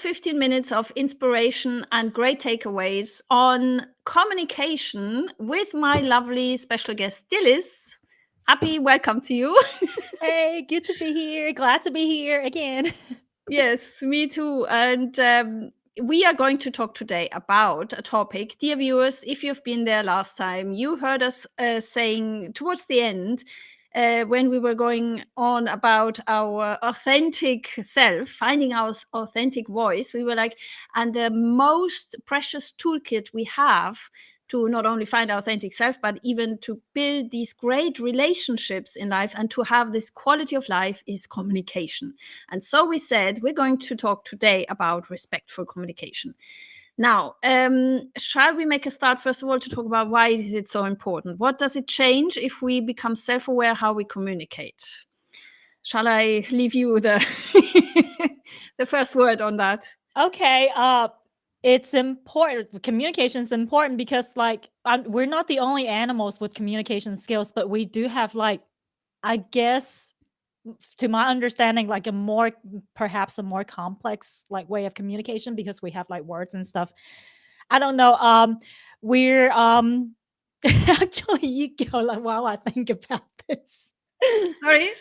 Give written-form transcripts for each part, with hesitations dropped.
15 minutes of inspiration and great takeaways on communication with my lovely special guest, Dilys. Happy welcome to you. Hey, good to be here. Glad to be here again. Yes, me too. And we are going to talk today about a topic. Dear viewers, if you've been there last time, you heard us saying towards the end, when we were going on about our authentic self, finding our authentic voice, we were like, and the most precious toolkit we have to not only find our authentic self, but even to build these great relationships in life and to have this quality of life is communication. And so we said, we're going to talk today about respectful communication. Now, shall we make a start, first of all, to talk about why is it so important? What does it change if we become self-aware how we communicate? Shall I leave you the, the first word on that? Okay, it's important. Communication is important because, like, we're not the only animals with communication skills, but we do have, like, I guess, to my understanding, like perhaps a more complex, like, way of communication because we have like words and stuff. I don't know. We're actually, you go like while I think about this. Sorry,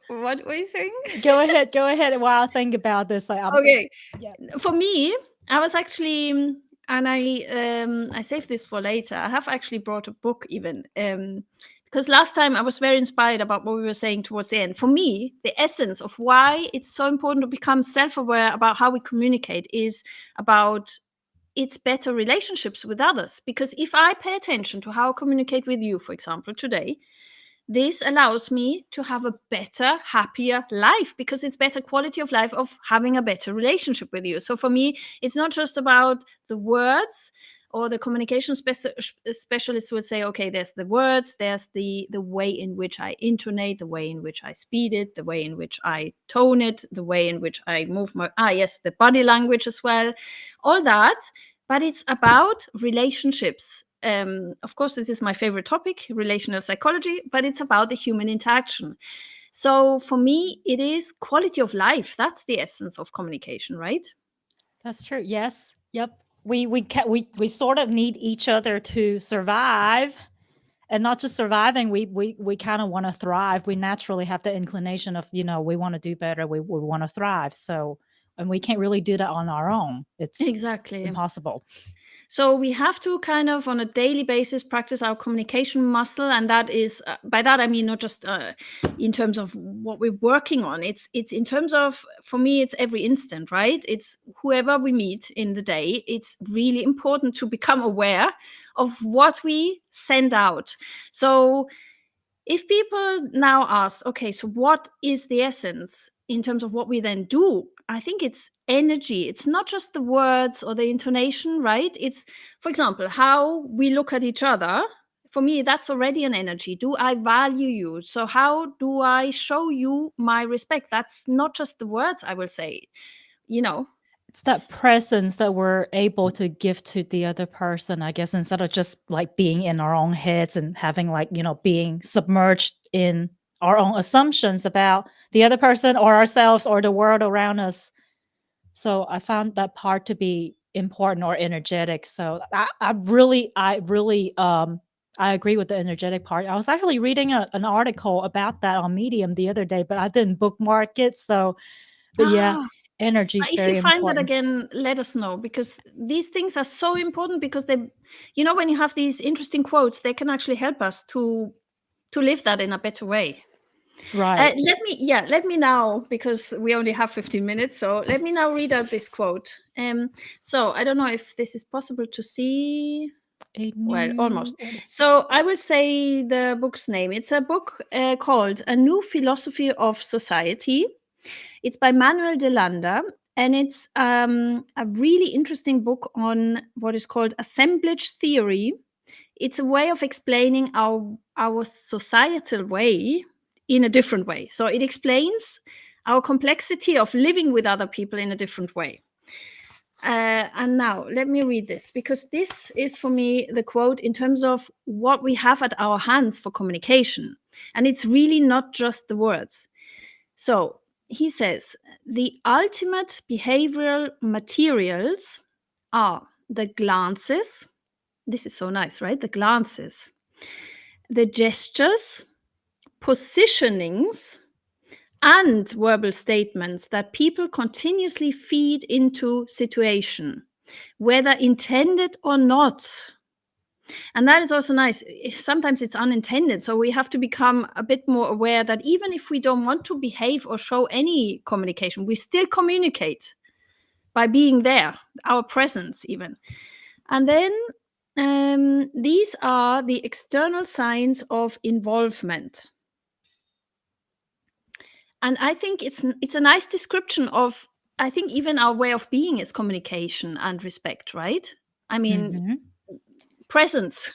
what were you saying? Go ahead while I think about this. Like, Okay. yeah. For me, I was actually, and I saved this for later. I have actually brought a book even, because last time I was very inspired about what we were saying towards the end. For me, the essence of why it's so important to become self-aware about how we communicate is about it's better relationships with others. Because if I pay attention to how I communicate with you, for example, today, this allows me to have a better, happier life because it's better quality of life of having a better relationship with you. So for me, it's not just about the words, or the communication specialist would say, okay, there's the words, there's the way in which I intonate, the way in which I speed it, the way in which I tone it, the way in which I move the body language as well, all that. But it's about relationships. Of course, this is my favorite topic, relational psychology, but it's about the human interaction. So for me, it is quality of life. That's the essence of communication, right? That's true. Yes. Yep. We sort of need each other to survive, and not just surviving. We kind of want to thrive. We naturally have the inclination of, we want to do better. We want to thrive. So, and we can't really do that on our own. It's Exactly. impossible. So we have to kind of on a daily basis practice our communication muscle, and that is by that I mean not just in terms of what we're working on. It's in terms of, for me, it's every instant, right? It's whoever we meet in the day. It's really important to become aware of what we send out. So if people now ask, okay, so what is the essence in terms of what we then do? I think it's energy. It's not just the words or the intonation, right? It's, for example, how we look at each other. For me, that's already an energy. Do I value you? So how do I show you my respect? That's not just the words I will say, you know. It's that presence that we're able to give to the other person, I guess, instead of just like being in our own heads and having like, being submerged in our own assumptions about the other person or ourselves or the world around us. So I found that part to be important, or energetic. So I really, I agree with the energetic part. I was actually reading an article about that on Medium the other day, but I didn't bookmark it. So, but yeah, energy is If you very find that important. again, let us know, because these things are so important, because they, when you have these interesting quotes, they can actually help us to live that in a better way. Right. Let me now, because we only have 15 minutes, so let me now read out this quote. So I don't know if this is possible to see. Well, almost. So I will say the book's name. It's a book called A New Philosophy of Society. It's by Manuel de Landa, and it's a really interesting book on what is called assemblage theory. It's a way of explaining our societal way in a different way. So it explains our complexity of living with other people in a different way. And now let me read this, because this is for me the quote in terms of what we have at our hands for communication. And it's really not just the words. So he says the ultimate behavioral materials are the glances. This is so nice, right? The glances, the gestures, positionings, and verbal statements that people continuously feed into situation, whether intended or not. And that is also nice. Sometimes it's unintended. So we have to become a bit more aware that even if we don't want to behave or show any communication, we still communicate by being there, our presence, even. And then these are the external signs of involvement. And I think it's a nice description of, I think, even our way of being is communication and respect, right? I mean, presence.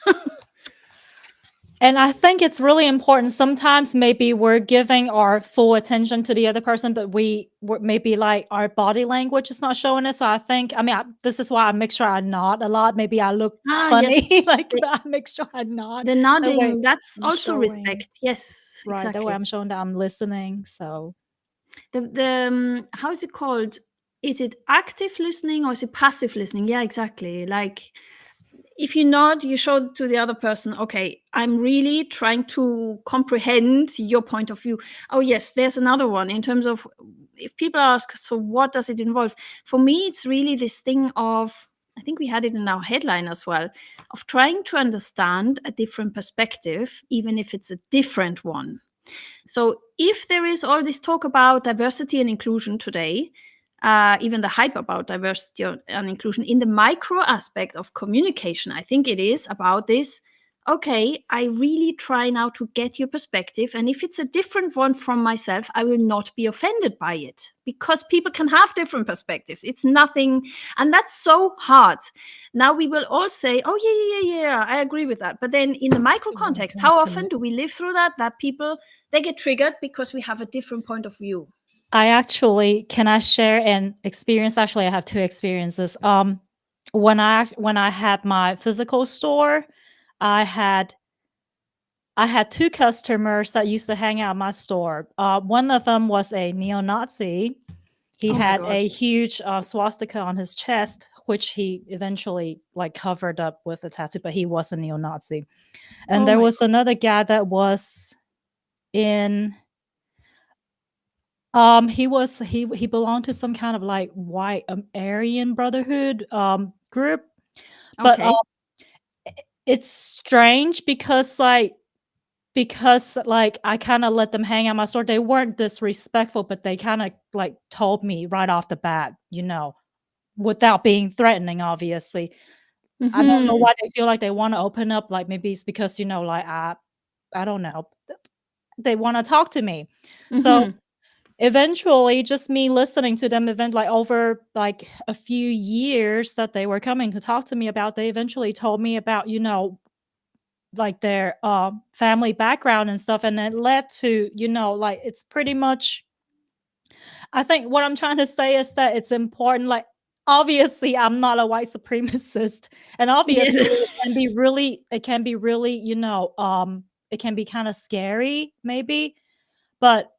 And I think it's really important. Sometimes maybe we're giving our full attention to the other person, but we're maybe like our body language is not showing it. So I think, I mean, this is why I make sure I nod a lot. Maybe I look Yes. funny, like, but I make sure I nod. The That way nodding, that's I'm also showing, respect. Yes, right. That way exactly. I'm showing that I'm listening. So The how is it called? Is it active listening or is it passive listening? Yeah, exactly. Like if you nod, you show to the other person, okay, I'm really trying to comprehend your point of view. Oh, yes, there's another one in terms of if people ask, so what does it involve? For me, it's really this thing of, I think we had it in our headline as well, of trying to understand a different perspective, even if it's a different one. So if there is all this talk about diversity and inclusion today, even the hype about diversity and inclusion in the micro aspect of communication, I think it is about this. Okay, I really try now to get your perspective. And if it's a different one from myself, I will not be offended by it because people can have different perspectives. It's nothing. And that's so hard. Now we will all say, oh, yeah, I agree with that. But then in the micro when it context, comes how to often do we live through that people, they get triggered because we have a different point of view? can I share an experience? Actually, I have two experiences. When I had my physical store, I had two customers that used to hang out at my store. One of them was a neo-Nazi. He Oh my had God. a huge swastika on his chest, which he eventually like covered up with a tattoo, but he was a neo-Nazi. And Oh there my was God. another guy that was in he belonged to some kind of like white Aryan Brotherhood group. But Okay. it's strange because like I kind of let them hang out my store. They weren't disrespectful, but they kind of like told me right off the bat, without being threatening, obviously. I don't know Mm-hmm. why they feel like they want to open up. Like maybe it's because, like I don't know. They want to talk to me. So Mm-hmm. eventually just me listening to them like over like a few years that they were coming to talk to me about, they eventually told me about, like their family background and stuff, and it led to, like it's pretty much, I think what I'm trying to say is that it's important, like obviously I'm not a white supremacist, and obviously Yes. it can be really, it can be kind of scary maybe, but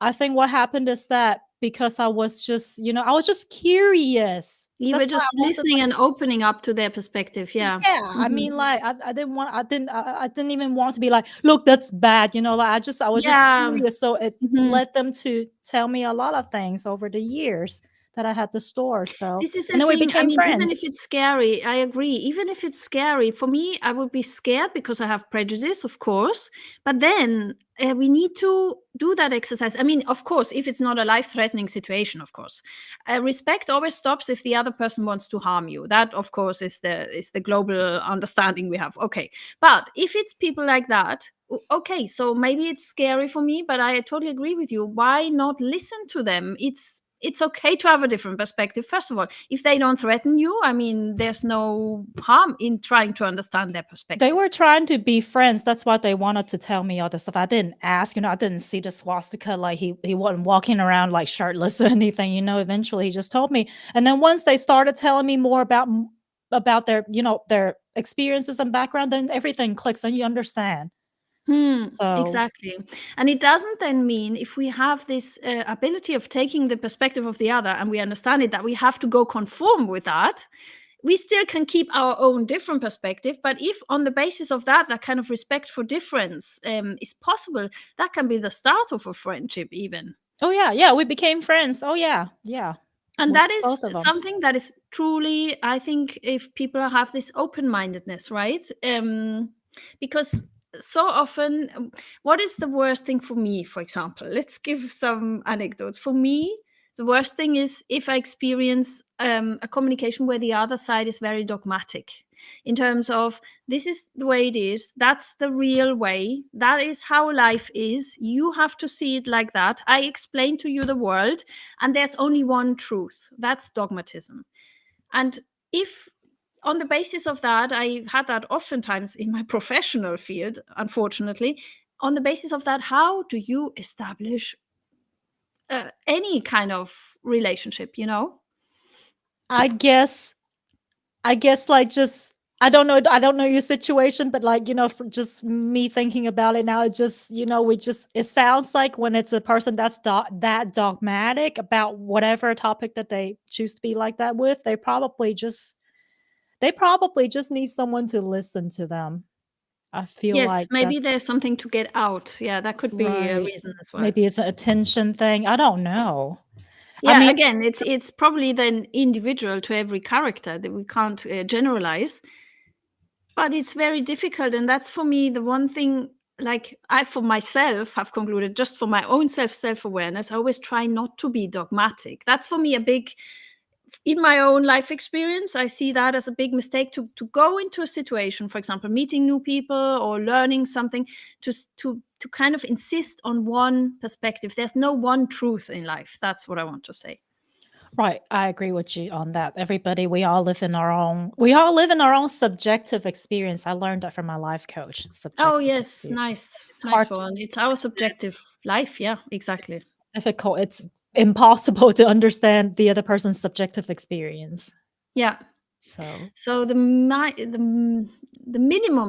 I think what happened is that because I was just, I was just curious. You That's were why I just wanted, listening and opening up to their perspective. Yeah. yeah, I Mm-hmm. mean, like, I didn't even want to be like, "Look, that's bad," like, I was just Yeah. curious, so it Mm-hmm. led them to tell me a lot of things over the years that I had the store, so This is the and then we thing. I became mean, even if friends. it's scary, I agree. Even if it's scary, for me, I would be scared because I have prejudice, of course. But then we need to do that exercise. I mean, of course, if it's not a life-threatening situation, of course, respect always stops if the other person wants to harm you. That, of course, is the global understanding we have. Okay, but if it's people like that. Okay, so maybe it's scary for me, but I totally agree with you. Why not listen to them? It's okay to have a different perspective. First of all, if they don't threaten you, I mean, there's no harm in trying to understand their They perspective. were trying to be friends, that's why they wanted to tell me all this stuff. I didn't ask, I didn't see the swastika, like, he wasn't walking around, like, shirtless or anything, eventually he just told me, and then once they started telling me more about their, their experiences and background, then everything clicks, and you understand. So Exactly. And it doesn't then mean if we have this ability of taking the perspective of the other and we understand it that we have to go conform with that. We still can keep our own different perspective, but if on the basis of that, that kind of respect for difference is possible, that can be the start of a friendship even. oh yeah, we became friends. Oh yeah. And With that is both of them. something that is truly, I think, if people have this open-mindedness, right? Because so often, what is the worst thing for me, for example? Let's give some anecdotes. For me, the worst thing is if I experience a communication where the other side is very dogmatic in terms of this is the way it is, that's the real way, that is how life is, you have to see it like that, I explain to you the world, and there's only one truth. That's dogmatism. And if on the basis of that, I had that oftentimes in my professional field, unfortunately, on the basis of that, how do you establish any kind of relationship, you know? I guess like just I don't know your situation, but like, for just me thinking about it now, it just, it sounds like when it's a person that's that dogmatic about whatever topic that they choose to be like that with, they probably just need someone to listen to them. I feel Yes, like maybe that's there's something to get out. Yeah, that could be a right. reason as well. Maybe it's an attention thing. I don't know. I Yeah, mean, again, it's probably then individual to every character that we can't generalize, but it's very difficult, and that's for me the one thing. Like I, for myself, have concluded just for my own self awareness, I always try not to be dogmatic. That's for me a big, in my own life experience, I see that as a big mistake to go into a situation, for example, meeting new people or learning something, to kind of insist on one perspective. There's no one truth in life. That's what I want to say. right, I agree with you on that. Everybody, we all live in our own subjective experience. I learned that from my life coach, Oh subjective yes, experience. nice, It's nice hard to one. It's our subjective life. Yeah, it's exactly. difficult. It's impossible to understand the other person's subjective experience. Yeah. So, So the minimum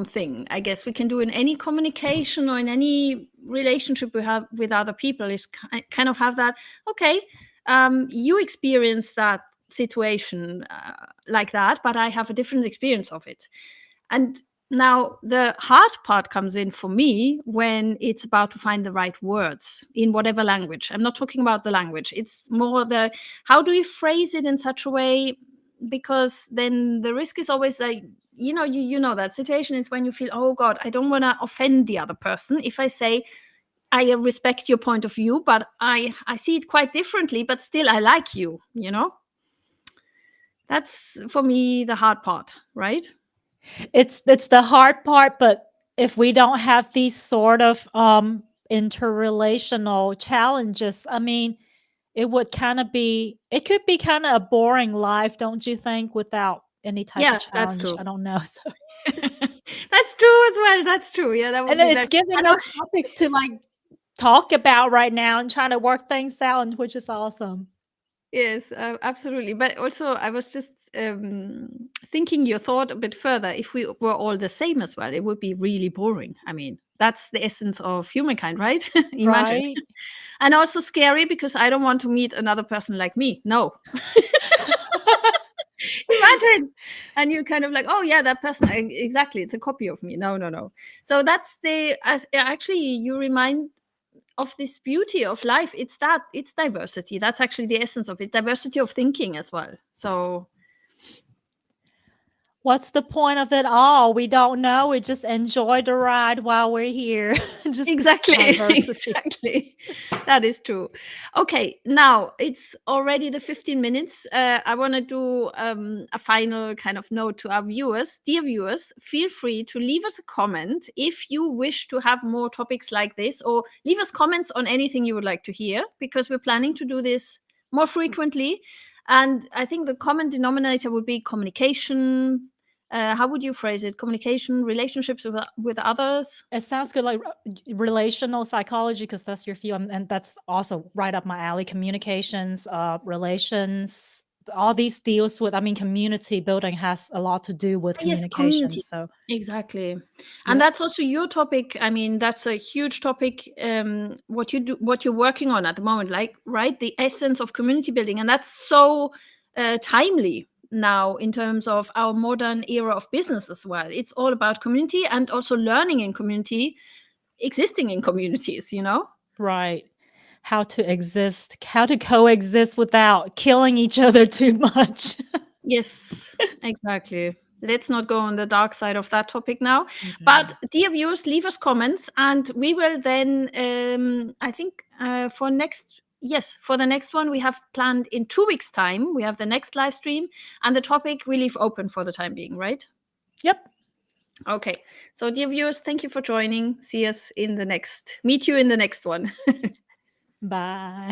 thing I guess we can do in any communication or in any relationship we have with other people is kind of have that. Okay, you experience that situation like that, but I have a different experience of it. And now the hard part comes in for me when it's about to find the right words in whatever language. I'm not talking about the language. It's more the how do you phrase it in such a way, because then the risk is always like, you know that situation is when you feel, oh god, I don't want to offend the other person if I say I respect your point of view, but I see it quite differently, but still I like you. That's for me the hard part, right? it's the hard part, but if we don't have these sort of, interrelational challenges, I mean, it could be kinda a boring life, don't you think, without any type of Yeah, that's challenge? true. I don't know, so That's true as well. That's true. Yeah, that would and be it's better. I giving know. us topics to, like, talk about right now and trying to work things out, and which is awesome. Yes, absolutely. But also, I was just thinking your thought a bit further. If we were all the same as well, it would be really boring. I mean, that's the essence of humankind, right? Imagine. Right? And also scary because I don't want to meet another person like me. No. Imagine. And you kind of like, oh, yeah, that person. Exactly. It's a copy of me. No, no, no. So that's actually, you remind of this beauty of life. It's diversity. That's actually the essence of it, diversity of thinking as well. So What's the point of it all? We don't know, we just enjoy the ride while we're here. Just this exactly. diversity. Exactly, that is true. Okay, now it's already the 15 minutes. I want to do a final kind of note to our viewers. Dear viewers, feel free to leave us a comment if you wish to have more topics like this, or leave us comments on anything you would like to hear, because we're planning to do this more frequently. And I think the common denominator would be communication. How would you phrase it? Communication, relationships with others. It sounds good, like, relational psychology, because that's your field, and that's also right up my alley. Communications, relations, all these deals with, I mean, community building has a lot to do with Yes, communication. community. So Exactly. Yep. And that's also your topic. I mean, that's a huge topic, what you do, what you're working on at the moment, like, right? The essence of community building. And that's so timely now in terms of our modern era of business as well. It's all about community and also learning in community, existing in communities, you know? right. How to exist, how to coexist without killing each other too much. Yes, exactly. Let's not go on the dark side of that topic now. Okay. But dear viewers, leave us comments, and we will then. I think for the next one we have planned in 2 weeks' time. We have the next live stream, and the topic we leave open for the time being. Right? Yep. Okay. So, dear viewers, thank you for joining. See us in the next. Meet you in the next one. Bye.